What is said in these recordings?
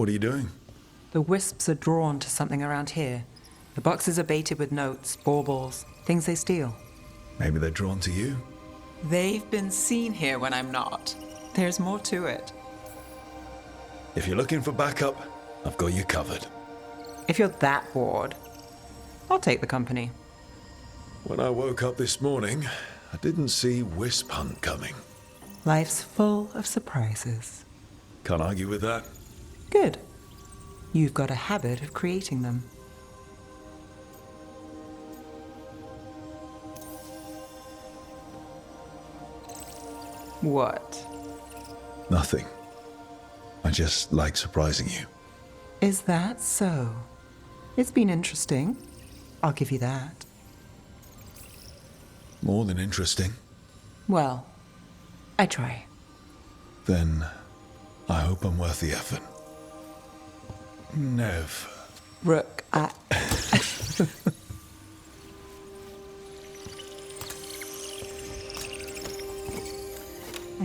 What are you doing? The wisps are drawn to something around here. The boxes are baited with notes, baubles, things they steal. Maybe they're drawn to you? They've been seen here when I'm not. There's more to it. If you're looking for backup, I've got you covered. If you're that bored, I'll take the company. When I woke up this morning, I didn't see Wisp Hunt coming. Life's full of surprises. Can't argue with that. Good. You've got a habit of creating them. What? Nothing. I just like surprising you. Is that so? It's been interesting. I'll give you that. More than interesting. Well, I try. Then I hope I'm worth the effort. Nev. Rook, I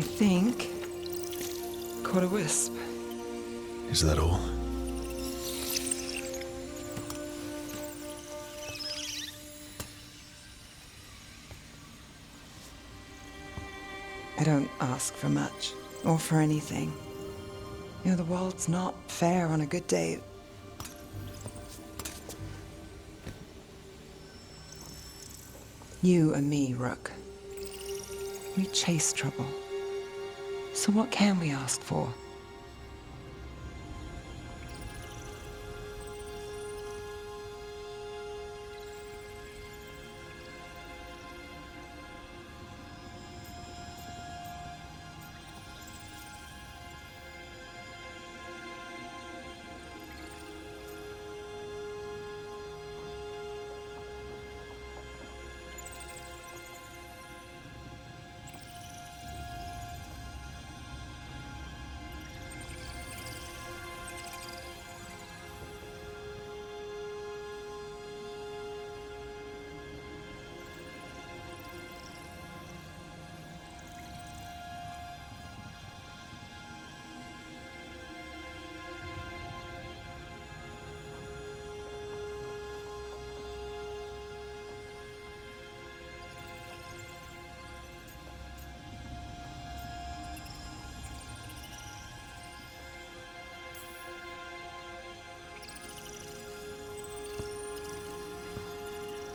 think caught a wisp. Is that all? I don't ask for much, or for anything. You know, the world's not fair on a good day. You and me, Rook. We chase trouble. So what can we ask for?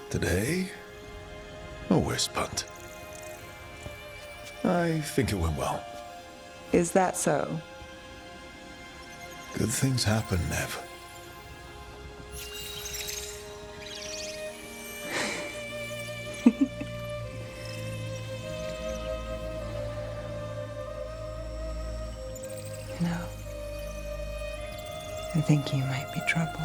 Today, a wisp hunt. I think it went well. Is that so? Good things happen, Nev. No. I think you might be trouble.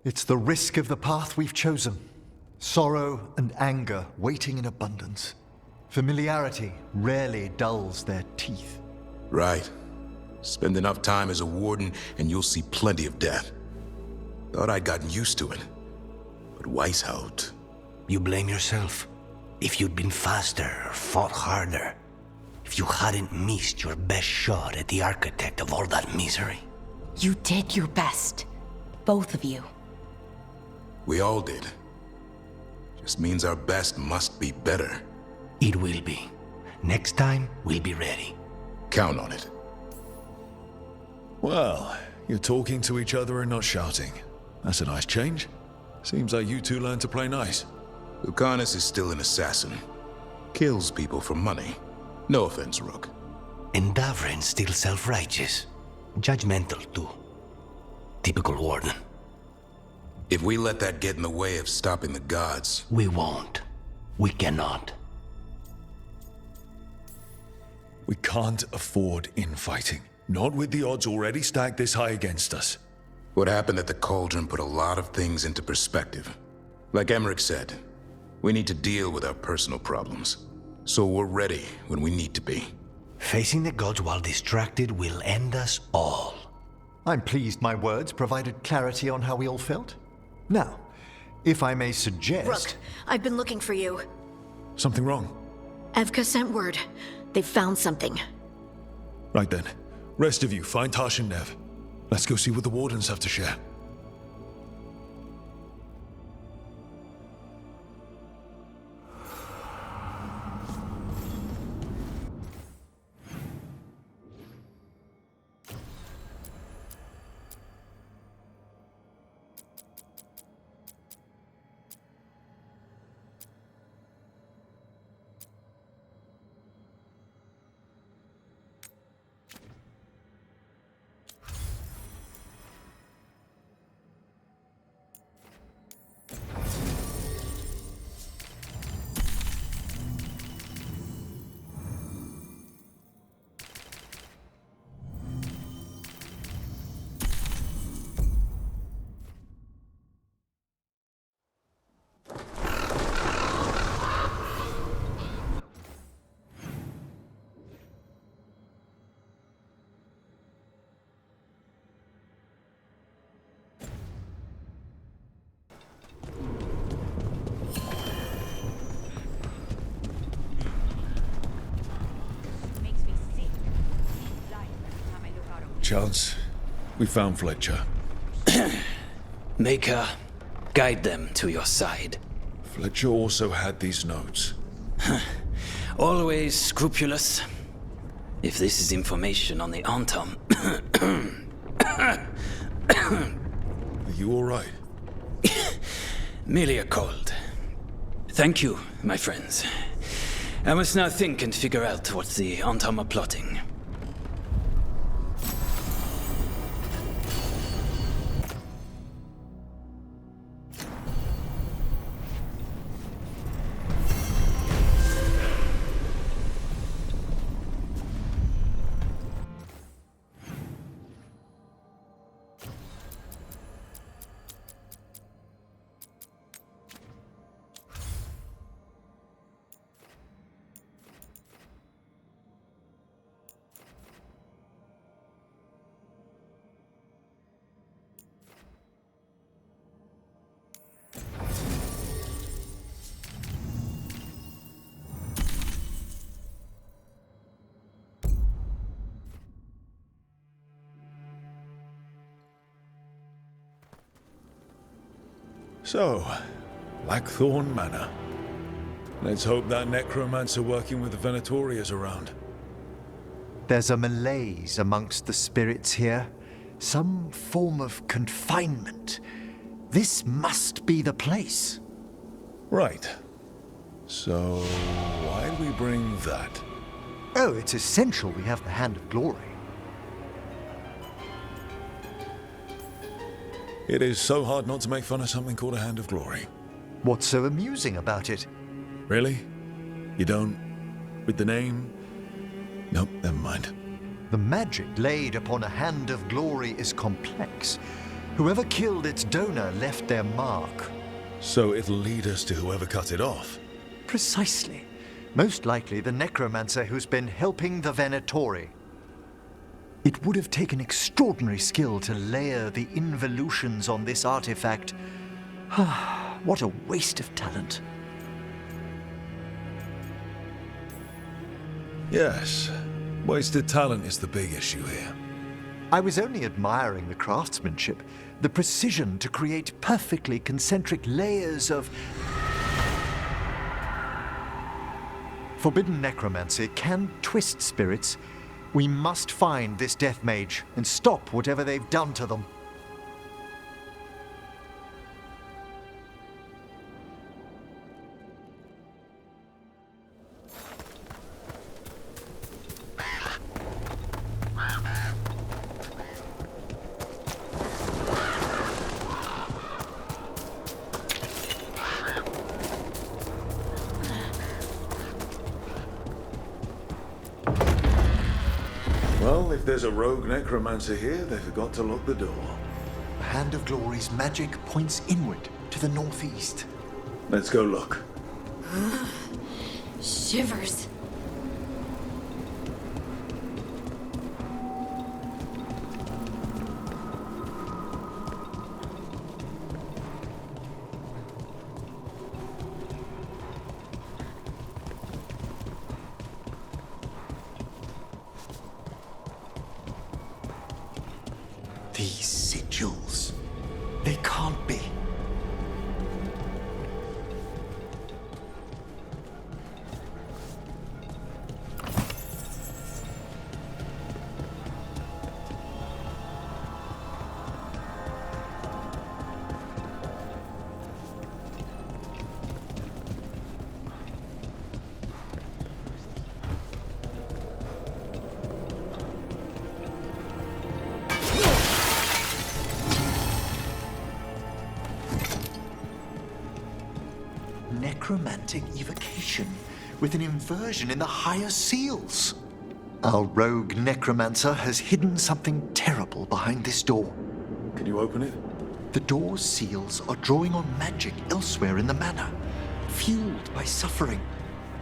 It's the risk of the path we've chosen. Sorrow and anger waiting in abundance. Familiarity rarely dulls their teeth. Right. Spend enough time as a warden and you'll see plenty of death. Thought I'd gotten used to it. But Weishaupt... You blame yourself. If you'd been faster or fought harder. If you hadn't missed your best shot at the architect of all that misery. You did your best. Both of you. We all did. Just means our best must be better. It will be. Next time, we'll be ready. Count on it. Well, you're talking to each other and not shouting. That's a nice change. Seems like you two learned to play nice. Lucanus is still an assassin. Kills people for money. No offense, Rook. And Davrin's still self-righteous. Judgmental, too. Typical Warden. If we let that get in the way of stopping the gods... We won't. We cannot. We can't afford infighting. Not with the odds already stacked this high against us. What happened at the Cauldron put a lot of things into perspective. Like Emmerich said, we need to deal with our personal problems. So we're ready when we need to be. Facing the gods while distracted will end us all. I'm pleased my words provided clarity on how we all felt. Now, if I may suggest... Rook, I've been looking for you. Something wrong? Evka sent word. They've found something. Right then. Rest of you, find Tash and Nev. Let's go see what the Wardens have to share. Chance, we found Fletcher. Maker, guide them to your side. Fletcher also had these notes. Always scrupulous. If this is information on the Antom... Are you all right? Merely a cold. Thank you, my friends. I must now think and figure out what the Antom are plotting. So, Blackthorn Manor. Let's hope that necromancer working with the Venatori is around. There's a malaise amongst the spirits here. Some form of confinement. This must be the place. Right. So, why do we bring that? Oh, it's essential we have the Hand of Glory. It is so hard not to make fun of something called a Hand of Glory. What's so amusing about it? Really? You don't? With the name? Nope, never mind. The magic laid upon a Hand of Glory is complex. Whoever killed its donor left their mark. So it'll lead us to whoever cut it off? Precisely. Most likely the necromancer who's been helping the Venatori. It would have taken extraordinary skill to layer the involutions on this artifact. What a waste of talent. Yes. Wasted talent is the big issue here. I was only admiring the craftsmanship, the precision to create perfectly concentric layers of... Forbidden necromancy can twist spirits. We must find this death mage and stop whatever they've done to them. Well, if there's a rogue necromancer here, they forgot to lock the door. The Hand of Glory's magic points inward to the northeast. Let's go look. Shivers. These sigils. They can't be. Necromantic evocation with an inversion in the higher seals. Our rogue necromancer has hidden something terrible behind this door. Can you open it? The door's seals are drawing on magic elsewhere in the manor, fueled by suffering.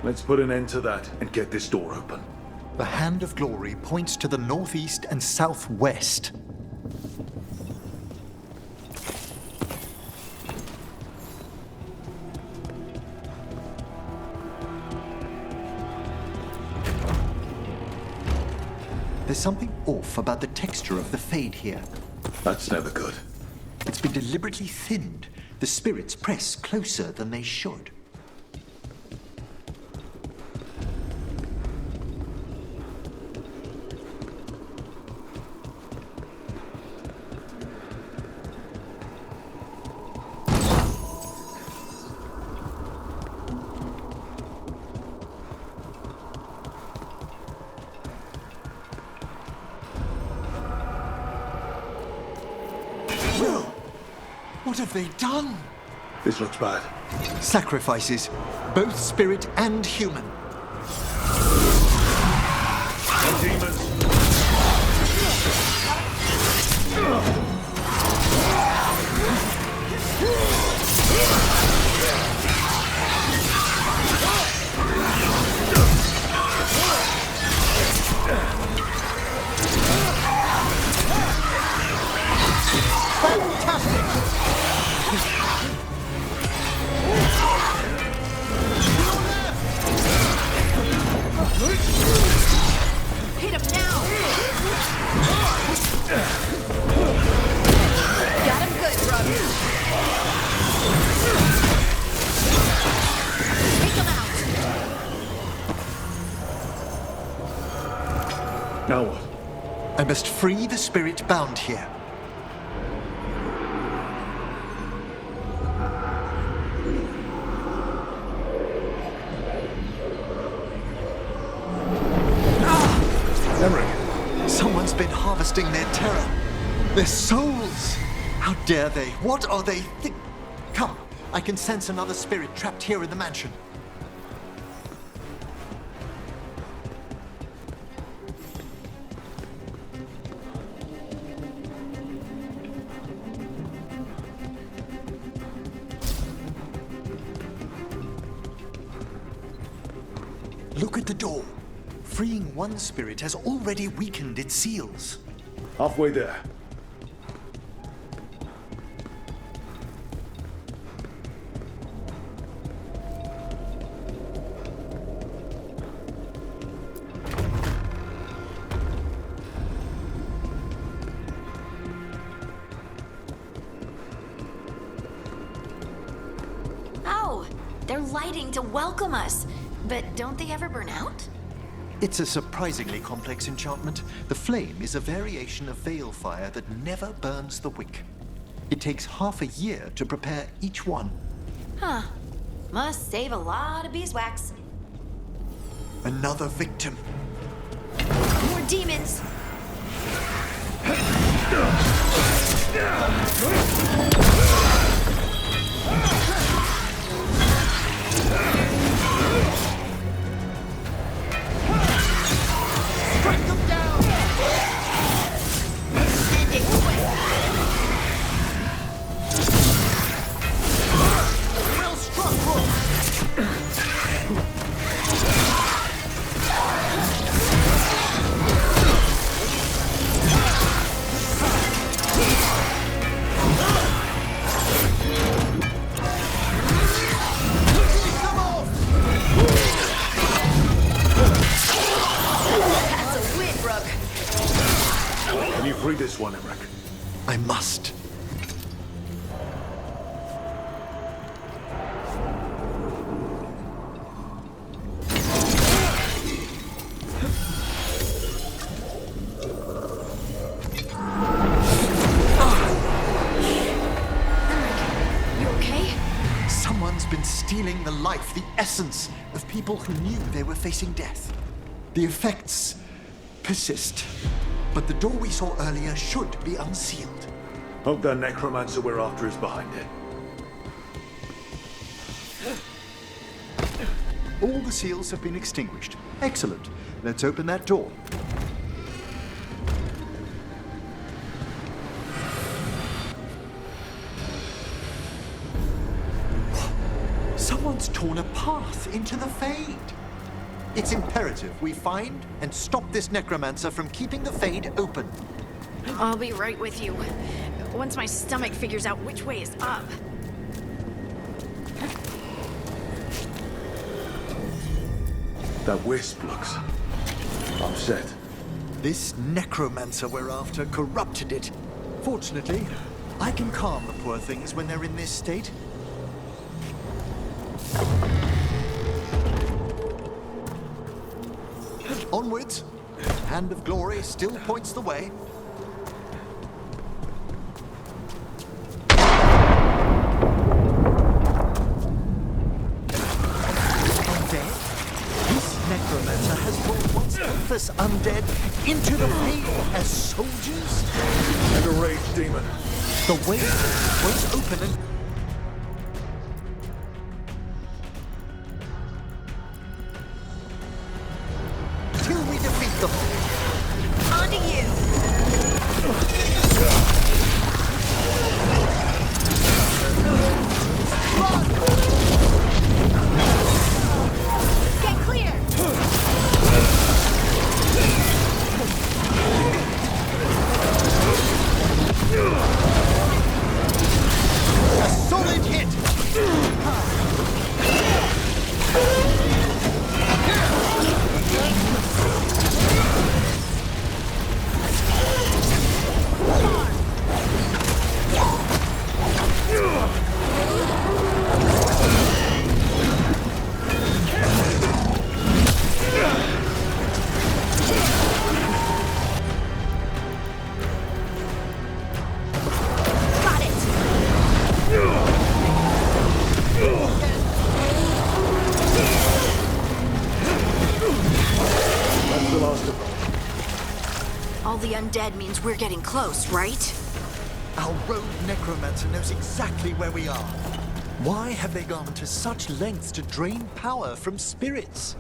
Let's put an end to that and get this door open. The Hand of Glory points to the northeast and southwest. There's something off about the texture of the fade here. That's never good. It's been deliberately thinned. The spirits press closer than they should. What have they done? This looks bad. Sacrifices, both spirit and human. And demons. Hit him now! Got him good, brother. Take him out! Now what? I must free the spirit bound here. Someone's been harvesting their terror. Their souls. How dare they? What are they Come, I can sense another spirit trapped here in the mansion. Look at the door. Freeing one spirit has already weakened its seals. Halfway there. Oh, they're lighting to welcome us. But don't they ever burn out? It's a surprisingly complex enchantment. The flame is a variation of veil fire that never burns the wick. It takes half a year to prepare each one. Huh. Must save a lot of beeswax. Another victim. More demons! Strike them down! Read this one, Emmerich. I must. Stealing the life, the essence of people who knew they were facing death. The effects persist, but the door we saw earlier should be unsealed. Hope that necromancer we're after is behind it. All the seals have been extinguished. Excellent. Let's open that door. Someone's torn a path into the Fade. It's imperative we find and stop this necromancer from keeping the Fade open. I'll be right with you. Once my stomach figures out which way is up. That wisp looks upset. This necromancer we're after corrupted it. Fortunately, I can calm the poor things when they're in this state. Onwards. Hand of Glory still points the way. Undead? This necromancer has brought once helpless undead into the Fade as soldiers? And a rage demon. The way won't open and... Undead means we're getting close, right? Our rogue necromancer knows exactly where we are. Why have they gone to such lengths to drain power from spirits?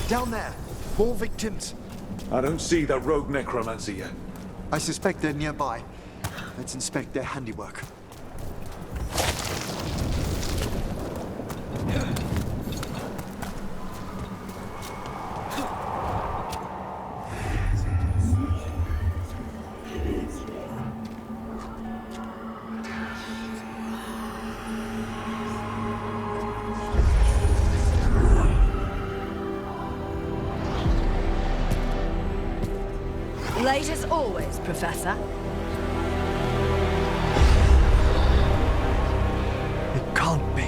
Down there. More victims. I don't see that rogue necromancer yet. I suspect they're nearby. Let's inspect their handiwork. Late as always, Professor. It can't be.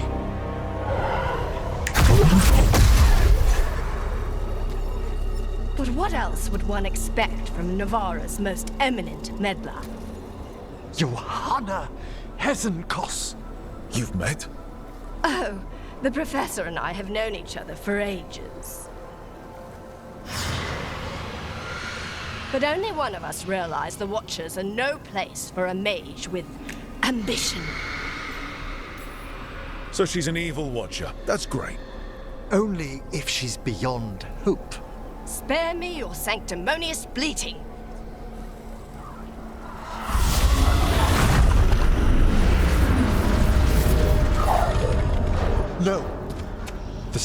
But what else would one expect from Navarra's most eminent meddler? Johanna Hesenkos. You've met? Oh, the Professor and I have known each other for ages. But only one of us realized the Watchers are no place for a mage with ambition. So she's an evil watcher. That's great. Only if she's beyond hope. Spare me your sanctimonious bleating.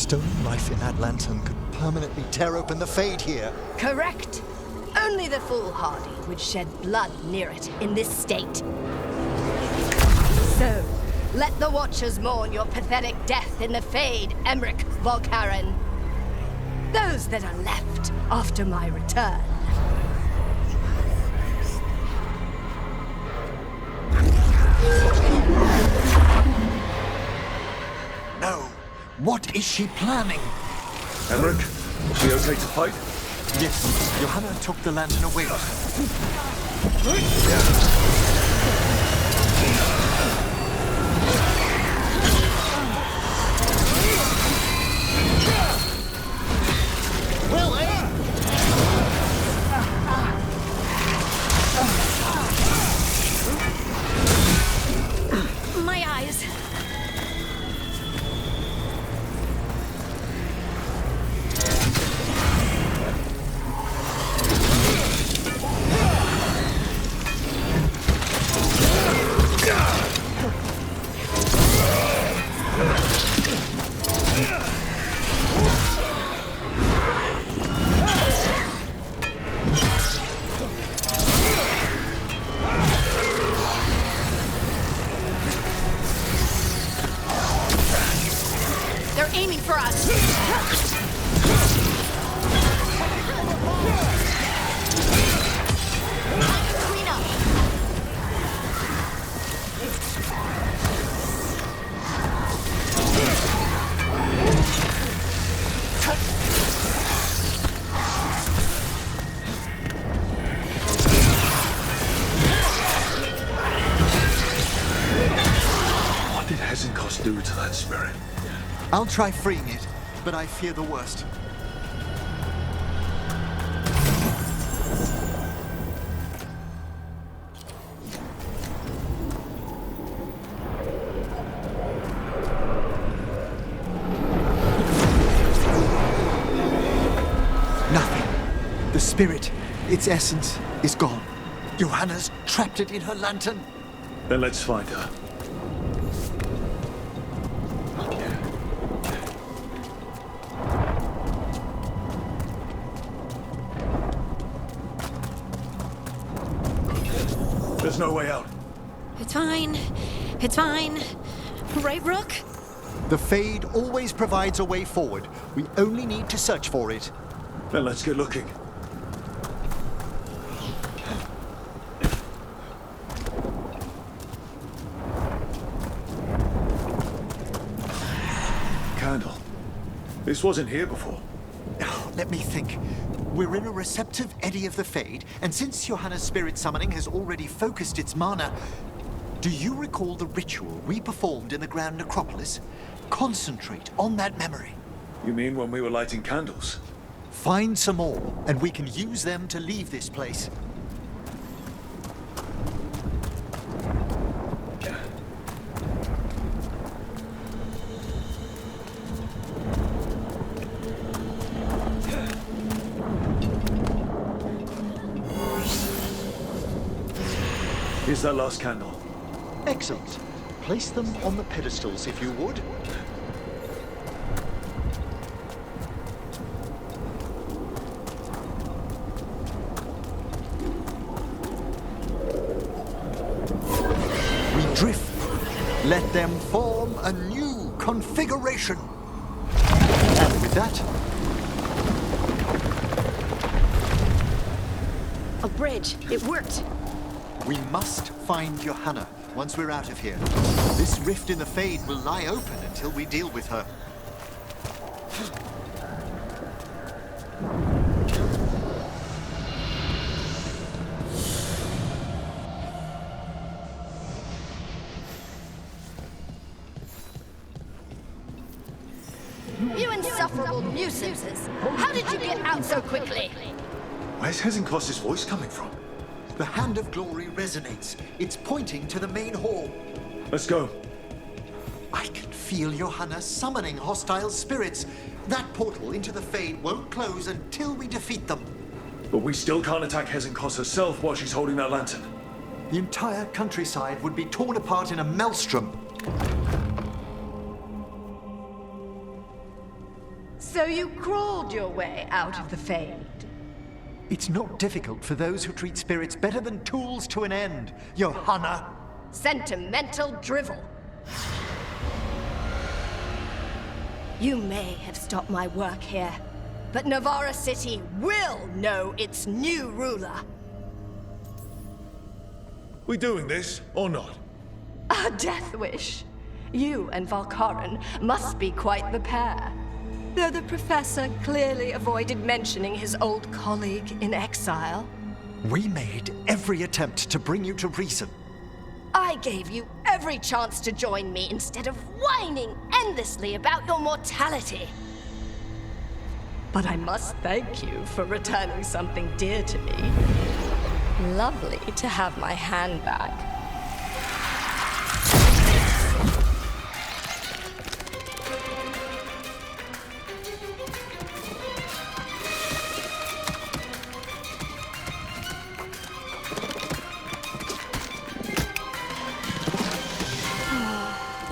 stolen life in that lantern could permanently tear open the Fade here. Correct. Only the foolhardy would shed blood near it in this state. So, let the Watchers mourn your pathetic death in the Fade, Emmerich Volkaren. Those that are left after my return. No. What is she planning? Emmerich, is she okay to fight? Yes, Johanna took the lantern away with Well, eh? My eyes. They're aiming for us. Clean up. What did Hezenkos do to that spirit? I'll try freeing it, but I fear the worst. Nothing. The spirit, its essence, is gone. Johanna's trapped it in her lantern. Then let's find her. There's no way out. It's fine. It's fine. Right, Rook? The Fade always provides a way forward. We only need to search for it. Then let's get looking. Candle. This wasn't here before. Let me think. We're in a receptive eddy of the Fade, and since Johanna's spirit summoning has already focused its mana, do you recall the ritual we performed in the Grand Necropolis? Concentrate on that memory. You mean when we were lighting candles? Find some more, and we can use them to leave this place. Here's that last candle. Excellent. Place them on the pedestals, if you would. We drift. Let them form a new configuration. And with that, A bridge. It worked. we must find Johanna once we're out of here. This rift in the Fade will lie open until we deal with her. You insufferable nuisances. How did you get out so quickly? Where's Hezenkos' voice coming from? The Hand of Glory resonates. It's pointing to the main hall. Let's go. I can feel Johanna summoning hostile spirits. That portal into the Fade won't close until we defeat them. But we still can't attack Hezenkos herself while she's holding that lantern. The entire countryside would be torn apart in a maelstrom. So you crawled your way out of the Fade? It's not difficult for those who treat spirits better than tools to an end, Johanna. Sentimental drivel. You may have stopped my work here, but Navarra City will know its new ruler. We doing this or not? A death wish. You and Valkaran must be quite the pair. Though the professor clearly avoided mentioning his old colleague in exile. We made every attempt to bring you to reason. I gave you every chance to join me instead of whining endlessly about your mortality. But I must thank you for returning something dear to me. Lovely to have my hand back.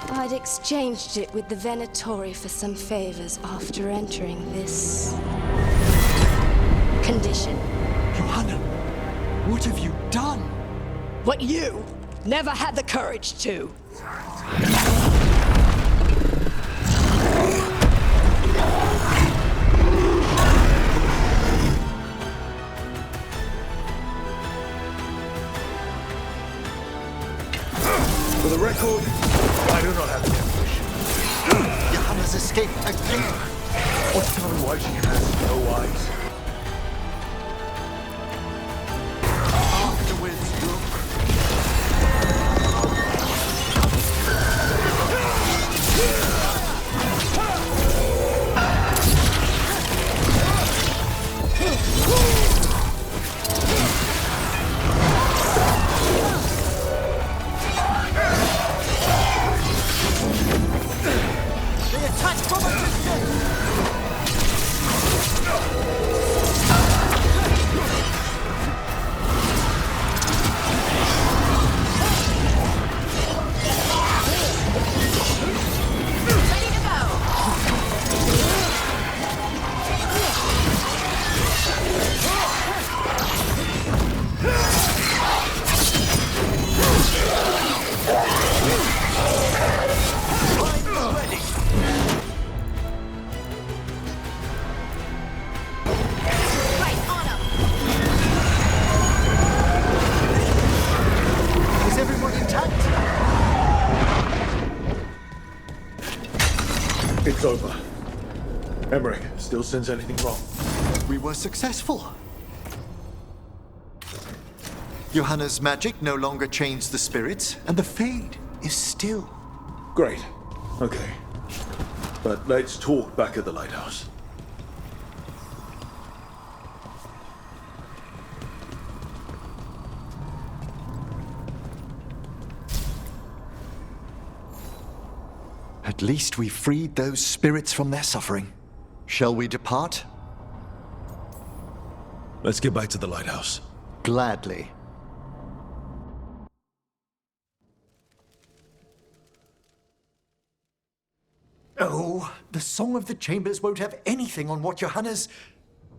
I'd exchanged it with the Venatori for some favors after entering this condition. Johanna, what have you done? What you never had the courage to. For the record, I do not have the ambition. Johanna's escaped again. What's tell me why she has no eyes? Afterwards, look. They attack from a distance! Is everyone intact? It's over. Emmerich, still sense anything wrong? We were successful. Johanna's magic no longer changed the spirits, and the Fade is still. Great. Okay. But let's talk back at the lighthouse. At least we freed those spirits from their suffering. Shall we depart? Let's get back to the lighthouse. Gladly. Oh, the Song of the Chambers won't have anything on what Johanna's...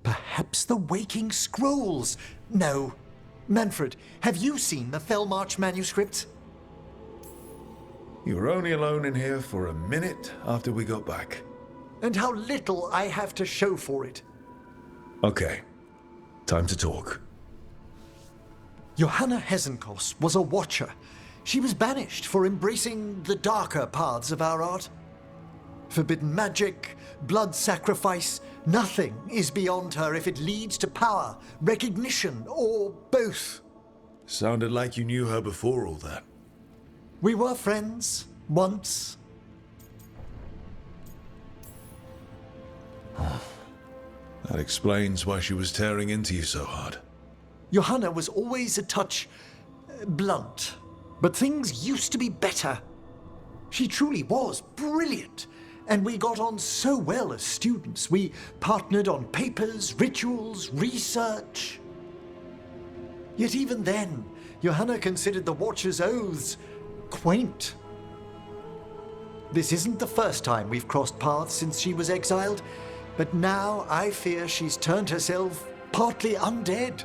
Perhaps the Waking Scrolls? No. Manfred, have you seen the Fellmarch manuscript? You were only alone in here for a minute after we got back. And how little I have to show for it. Okay. Time to talk. Johanna Hesenkos was a watcher. She was banished for embracing the darker paths of our art. Forbidden magic, blood sacrifice, nothing is beyond her if it leads to power, recognition, or both. Sounded like you knew her before all that. We were friends, once. That explains why she was tearing into you so hard. Johanna was always a touch blunt, but things used to be better. She truly was brilliant, and we got on so well as students. We partnered on papers, rituals, research. Yet even then, Johanna considered the Watcher's oaths quaint. This isn't the first time we've crossed paths since she was exiled. But now I fear she's turned herself partly undead.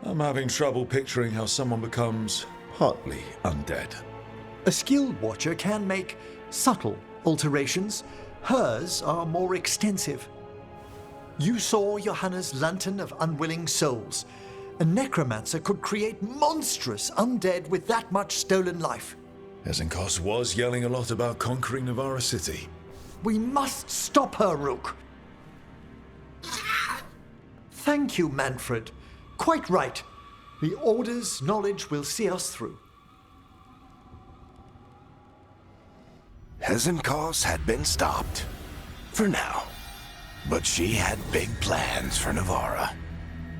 I'm having trouble picturing how someone becomes partly undead. A skilled watcher can make subtle alterations. Hers are more extensive. You saw Johanna's Lantern of Unwilling Souls. A necromancer could create monstrous undead with that much stolen life. Ezenkos was yelling a lot about conquering Navarra City. We must stop her, Rook. Thank you, Manfred. Quite right. The Order's knowledge will see us through. Ezenkos had been stopped. For now. But she had big plans for Navarra.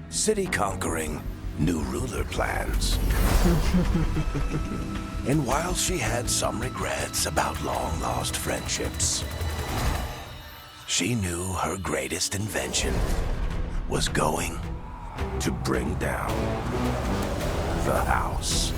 City conquering, new ruler plans. And while she had some regrets about long-lost friendships, she knew her greatest invention was going to bring down the house.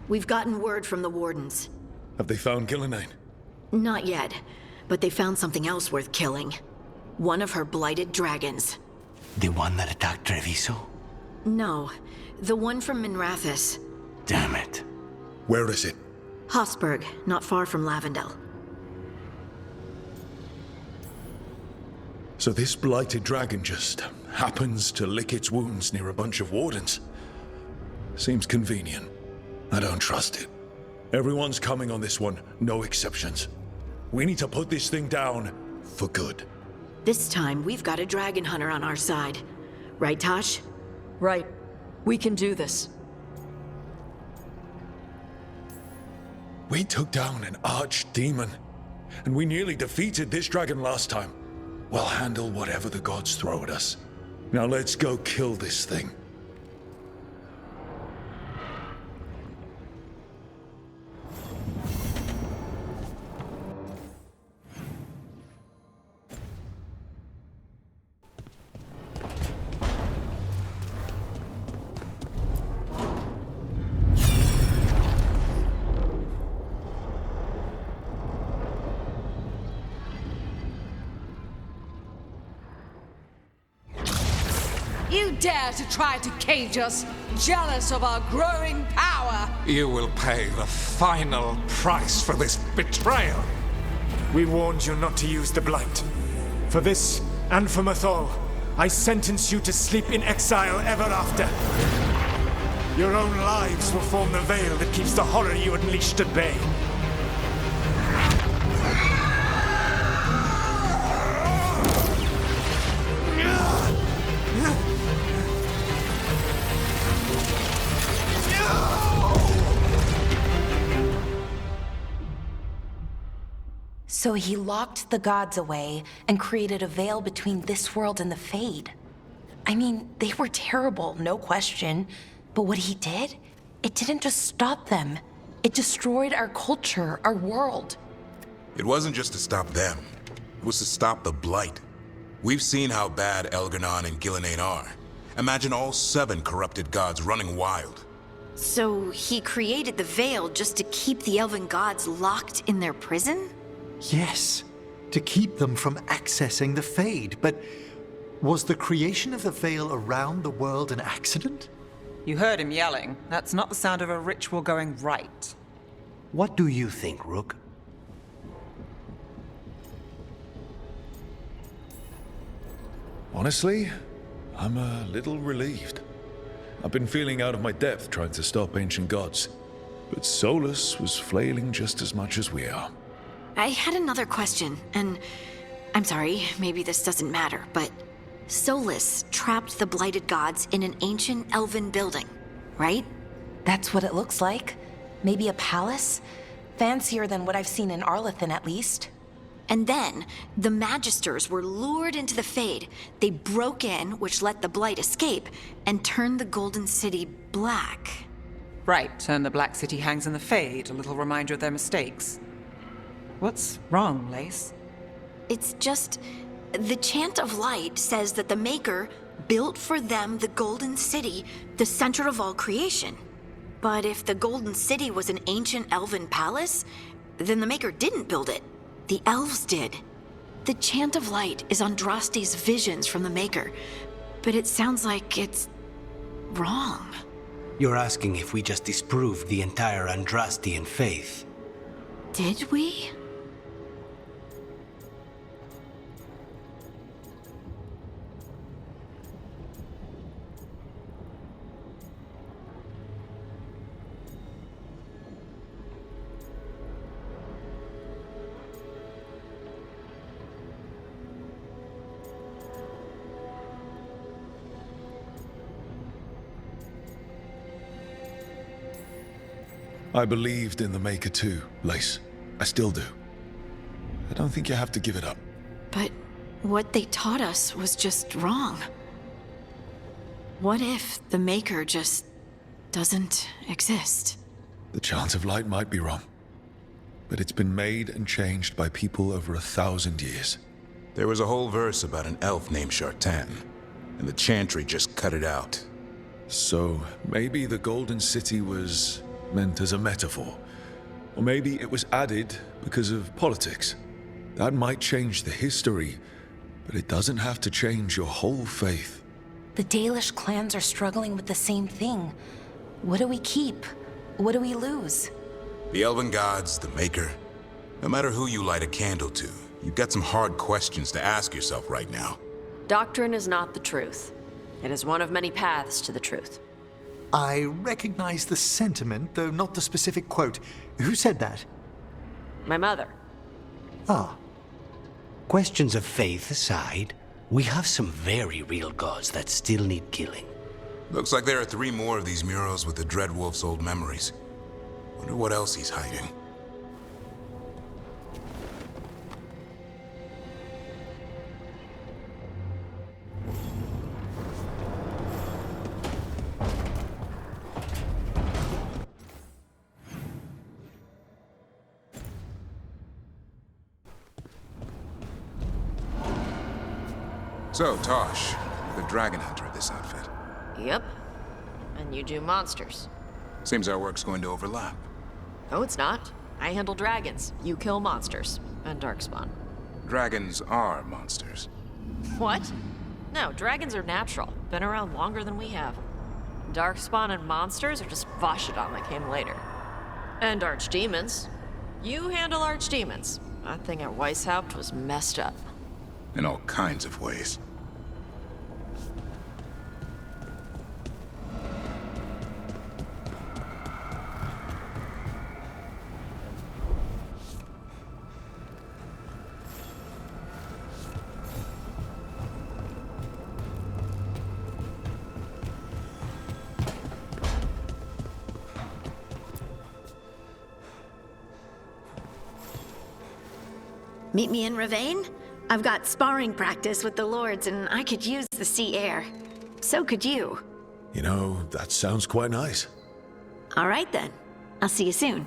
We've gotten word from the Wardens. Have they found Gillenane? Not yet, but they found something else worth killing. One of her blighted dragons. The one that attacked Treviso? No, the one from Minrathous. Damn it. Where is it? Hofsburg, not far from Lavendel. So this blighted dragon just happens to lick its wounds near a bunch of Wardens. Seems convenient. I don't trust it. Everyone's coming on this one, no exceptions. We need to put this thing down for good. This time, we've got a dragon hunter on our side. Right, Tosh? Right. We can do this. We took down an archdemon, and we nearly defeated this dragon last time. We'll handle whatever the gods throw at us. Now let's go kill this thing. You dare to try to cage us, jealous of our growing power! You will pay the final price for this betrayal. We warned you not to use the Blight. For this, and for Mathol, I sentence you to sleep in exile ever after. Your own lives will form the veil that keeps the horror you unleashed at bay. So he locked the gods away and created a veil between this world and the Fade. I mean, they were terrible, no question. But what he did, it didn't just stop them. It destroyed our culture, our world. It wasn't just to stop them. It was to stop the Blight. We've seen how bad Elgar'nan and Gillenane are. Imagine all 7 corrupted gods running wild. So he created the Veil just to keep the elven gods locked in their prison? Yes, to keep them from accessing the Fade. But was the creation of the Veil around the world an accident? You heard him yelling. That's not the sound of a ritual going right. What do you think, Rook? Honestly, I'm a little relieved. I've been feeling out of my depth trying to stop ancient gods, but Solus was flailing just as much as we are. I had another question, and I'm sorry, maybe this doesn't matter, but Solus trapped the blighted gods in an ancient elven building, right? That's what it looks like. Maybe a palace? Fancier than what I've seen in Arlethan, at least. And then, the Magisters were lured into the Fade. They broke in, which let the Blight escape, and turned the Golden City black. Right, and the Black City hangs in the Fade, a little reminder of their mistakes. What's wrong, Lace? It's just... the Chant of Light says that the Maker built for them the Golden City, the center of all creation. But if the Golden City was an ancient elven palace, then the Maker didn't build it. The elves did. The Chant of Light is Andraste's visions from the Maker, but it sounds like it's wrong. You're asking if we just disproved the entire Andrastian faith. Did we? I believed in the Maker too, Lace. I still do. I don't think you have to give it up. But what they taught us was just wrong. What if the Maker just doesn't exist? The Chant of Light might be wrong, but it's been made and changed by people over 1,000 years. There was a whole verse about an elf named Shartan, and the Chantry just cut it out. So maybe the Golden City was meant as a metaphor. Or maybe it was added because of politics. That might change the history, but it doesn't have to change your whole faith. The Dalish clans are struggling with the same thing. What do we keep? What do we lose? The elven gods, the Maker. No matter who you light a candle to, you've got some hard questions to ask yourself right now. Doctrine is not the truth. It is one of many paths to the truth. I recognize the sentiment, though not the specific quote. Who said that? My mother. Ah. Questions of faith aside, we have some very real gods that still need killing. Looks like there are 3 more of these murals with the Dreadwolf's old memories. Wonder what else he's hiding. So, Tosh, the Dragon Hunter of this outfit. Yep. And you do monsters. Seems our work's going to overlap. No, it's not. I handle dragons. You kill monsters. And Darkspawn. Dragons are monsters. What? No, dragons are natural. Been around longer than we have. Darkspawn and monsters are just Vashidon that came later. And archdemons. You handle archdemons. That thing at Weishaupt was messed up. In all kinds of ways. Meet me in Ravane? I've got sparring practice with the Lords, and I could use the sea air. So could you. You know, that sounds quite nice. All right then. I'll see you soon.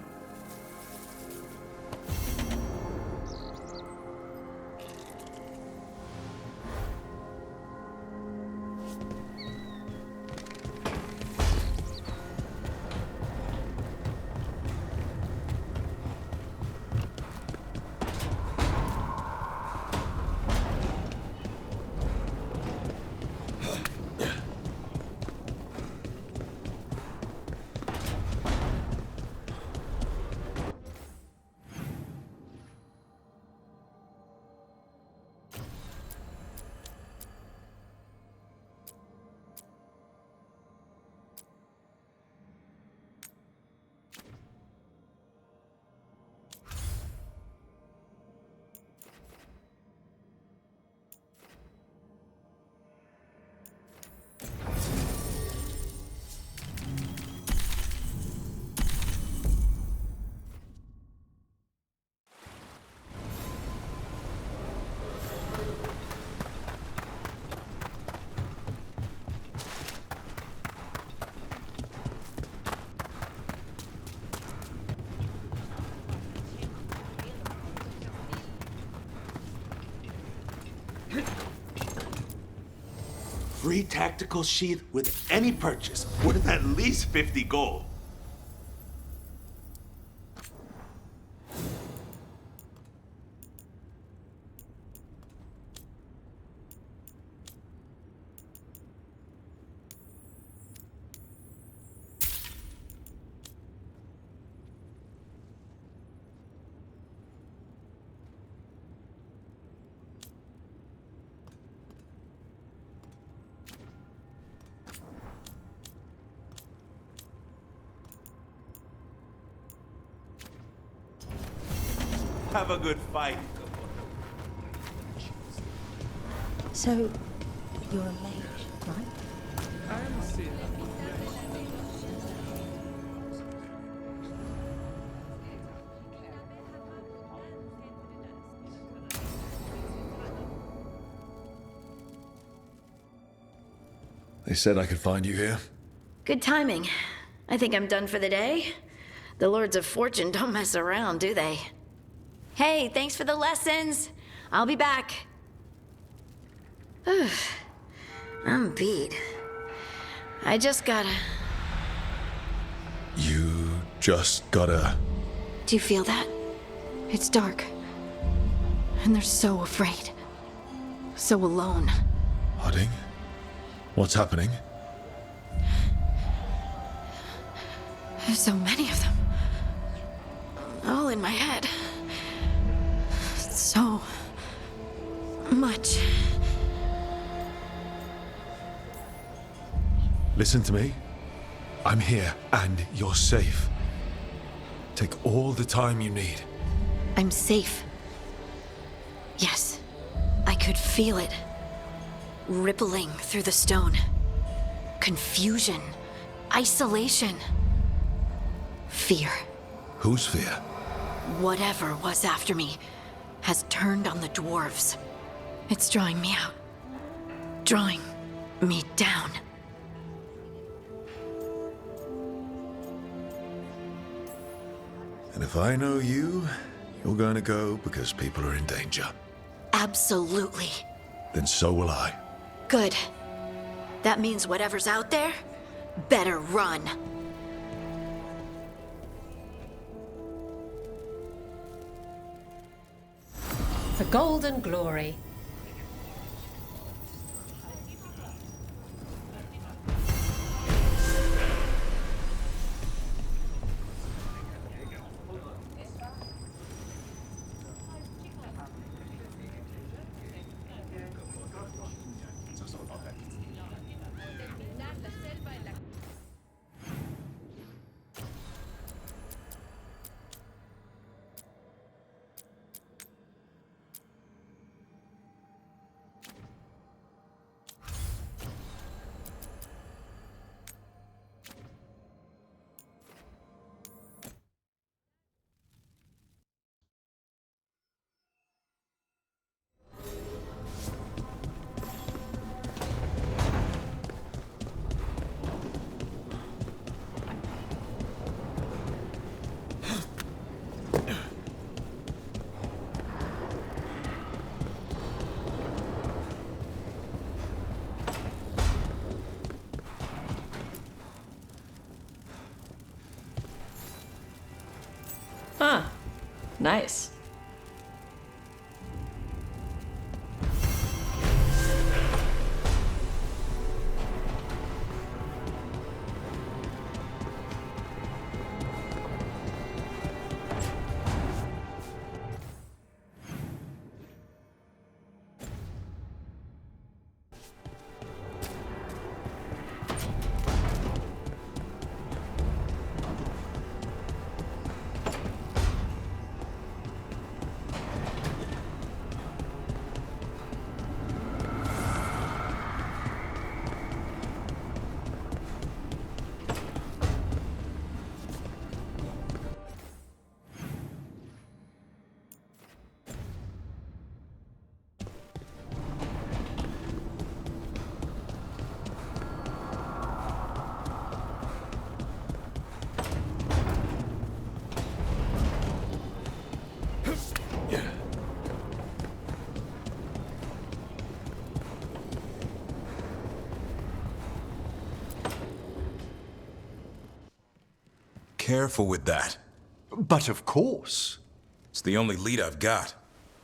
Free tactical sheath with any purchase, worth at least 50 gold. Have a good fight. So, you're a mage, right? They said I could find you here. Good timing. I think I'm done for the day. The Lords of Fortune don't mess around, do they? Hey, thanks for the lessons. I'll be back. I'm beat. I just gotta... You just gotta... Do you feel that? It's dark. And they're so afraid. So alone. Harding? What's happening? There's so many of them. All in my head. So much. Listen to me. I'm here, and you're safe. Take all the time you need. I'm safe. Yes, I could feel it. Rippling through the stone. Confusion. Isolation. Fear. Whose fear? Whatever was after me has turned on the dwarves. It's drawing me out. Drawing me down. And if I know you, you're going to go because people are in danger. Absolutely. Then so will I. Good. That means whatever's out there better run. For gold and glory. Nice. Careful with that. But of course. It's the only lead I've got.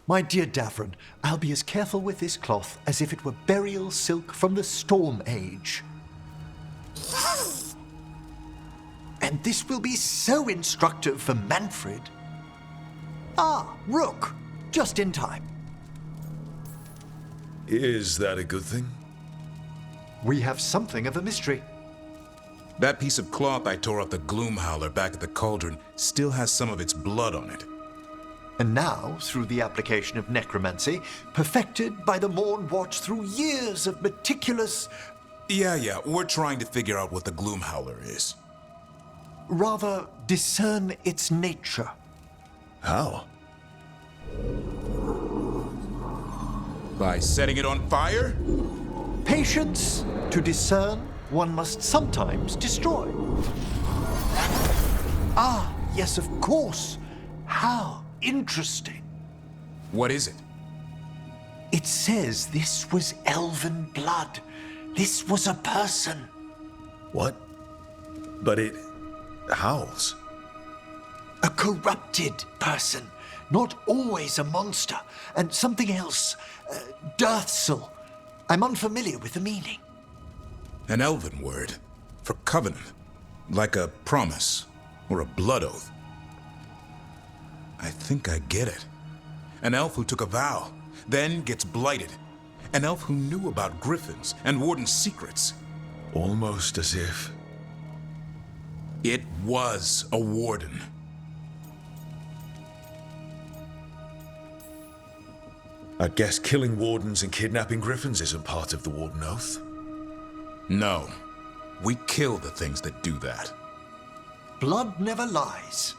My dear Davron, I'll be as careful with this cloth as if it were burial silk from the Storm Age. And this will be so instructive for Manfred. Ah, Rook, just in time. Is that a good thing? We have something of a mystery. That piece of cloth I tore off the Gloom Howler back at the cauldron still has some of its blood on it. And now, through the application of necromancy, perfected by the Morn Watch through years of meticulous... Yeah, we're trying to figure out what the Gloom Howler is. Rather, discern its nature. How? By setting it on fire? Patience. To discern, one must sometimes destroy. Ah, yes, of course. How interesting. What is it? It says this was elven blood. This was a person. What? But it howls. A corrupted person. Not always a monster. And something else. Dirthsel. I'm unfamiliar with the meaning. An elven word for covenant, like a promise or a blood oath. I think I get it. An elf who took a vow, then gets blighted. An elf who knew about griffins and warden's secrets. Almost as if... It was a warden. I guess killing wardens and kidnapping griffins isn't part of the Warden Oath. No. We kill the things that do that. Blood never lies.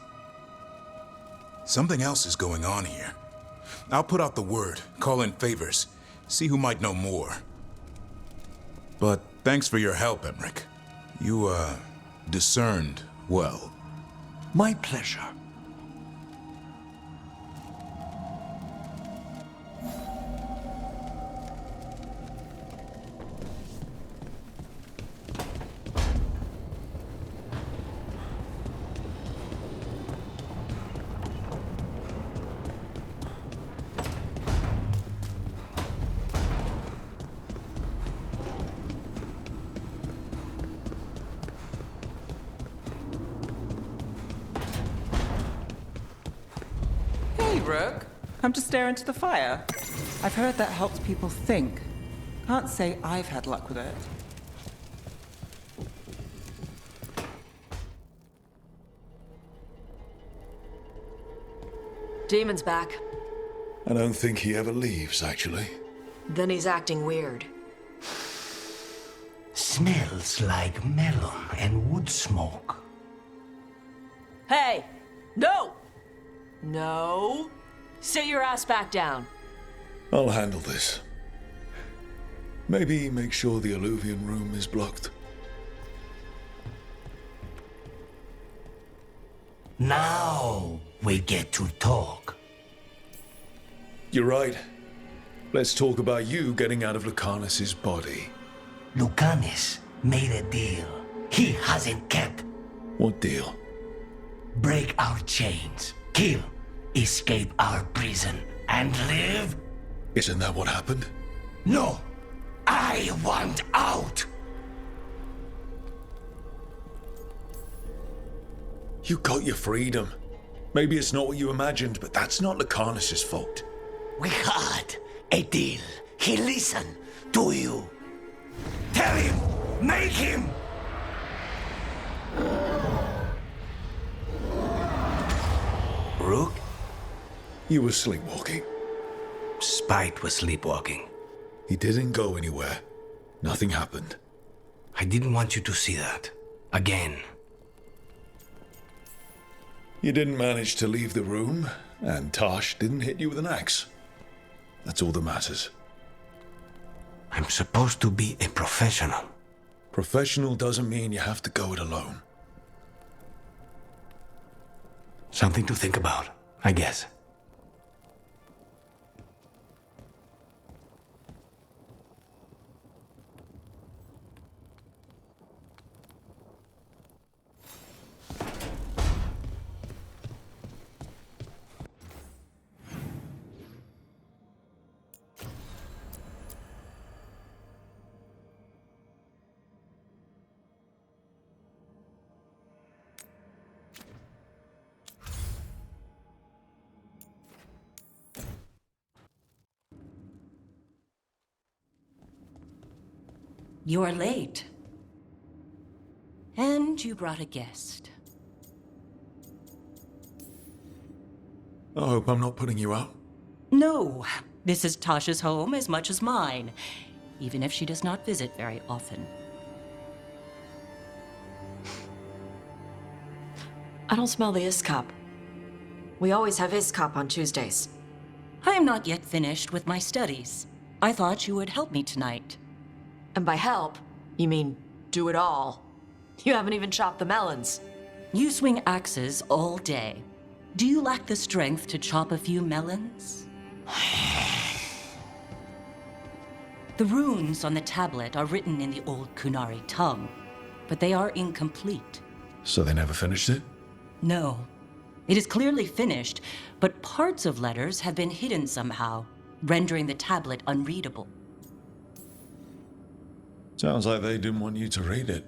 Something else is going on here. I'll put out the word, call in favors, see who might know more. But thanks for your help, Emmerich. You, discerned well. My pleasure. Rook, come to stare into the fire. I've heard that helps people think. Can't say I've had luck with it. Demon's back. I don't think he ever leaves, actually. Then he's acting weird. Smells like melon and wood smoke. Hey! No! No! Sit your ass back down. I'll handle this. Maybe make sure the Alluvian room is blocked. Now we get to talk. You're right. Let's talk about you getting out of Lucanus's body. Lucanus made a deal he hasn't kept. What deal? Break our chains, kill, escape our prison and live? Isn't that what happened? No! I want out! You got your freedom. Maybe it's not what you imagined, but that's not Lacarnus's fault. We had a deal. He listened to you. Tell him! Make him! Rook? You were sleepwalking. Spite was sleepwalking. He didn't go anywhere. Nothing happened. I didn't want you to see that. Again. You didn't manage to leave the room, and Tosh didn't hit you with an axe. That's all that matters. I'm supposed to be a professional. Professional doesn't mean you have to go it alone. Something to think about, I guess. You're late. And you brought a guest. I hope I'm not putting you out. No, this is Tasha's home as much as mine, even if she does not visit very often. I don't smell the ISCOP. We always have ISCOP on Tuesdays. I am not yet finished with my studies. I thought you would help me tonight. And by help, you mean do it all. You haven't even chopped the melons. You swing axes all day. Do you lack the strength to chop a few melons? The runes on the tablet are written in the old Kunari tongue, but they are incomplete. So they never finished it? No. It is clearly finished, but parts of letters have been hidden somehow, rendering the tablet unreadable. Sounds like they didn't want you to read it.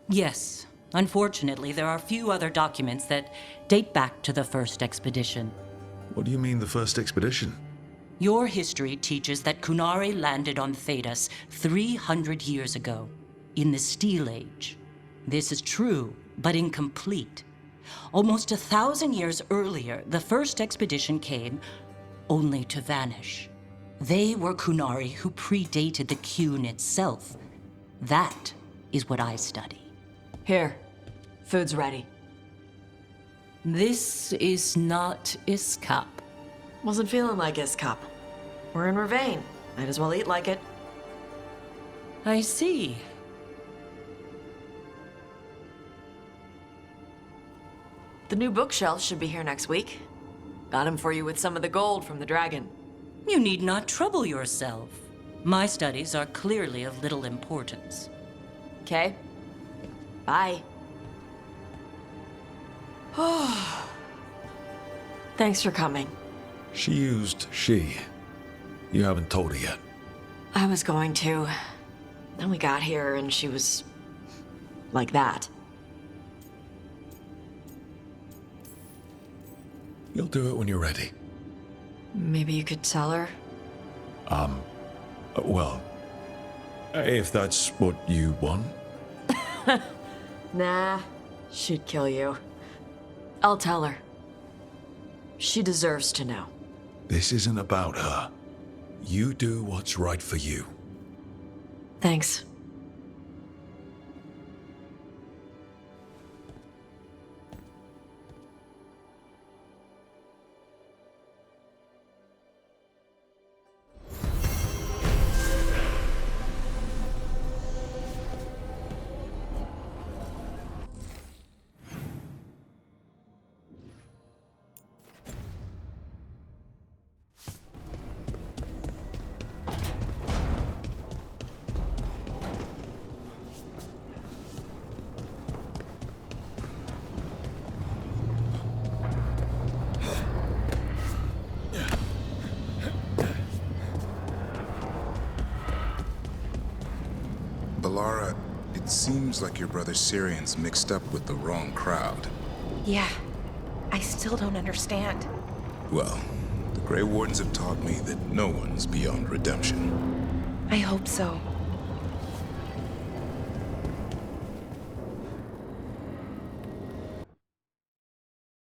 Yes. Unfortunately, there are few other documents that date back to the first expedition. What do you mean, the first expedition? Your history teaches that Kunari landed on Thedas 300 years ago, in the Steel Age. This is true, but incomplete. Almost 1,000 years earlier, the first expedition came only to vanish. They were Kunari who predated the Qun itself. That is what I study. Here, food's ready. This is not ISCOP. Wasn't feeling like ISCOP. We're in Ravane. Might as well eat like it. I see. The new bookshelf should be here next week. Got him for you with some of the gold from the dragon. You need not trouble yourself. My studies are clearly of little importance. Okay. Bye. Thanks for coming. She used she. You haven't told her yet. I was going to. Then we got here and she was like that. You'll do it when you're ready. Maybe you could tell her? Well, if that's what you want. Nah, she'd kill you. I'll tell her. She deserves to know. This isn't about her. You do what's right for you. Thanks. Lara, it seems like your brother Syrian's mixed up with the wrong crowd. Yeah, I still don't understand. Well, the Grey Wardens have taught me that no one's beyond redemption. I hope so.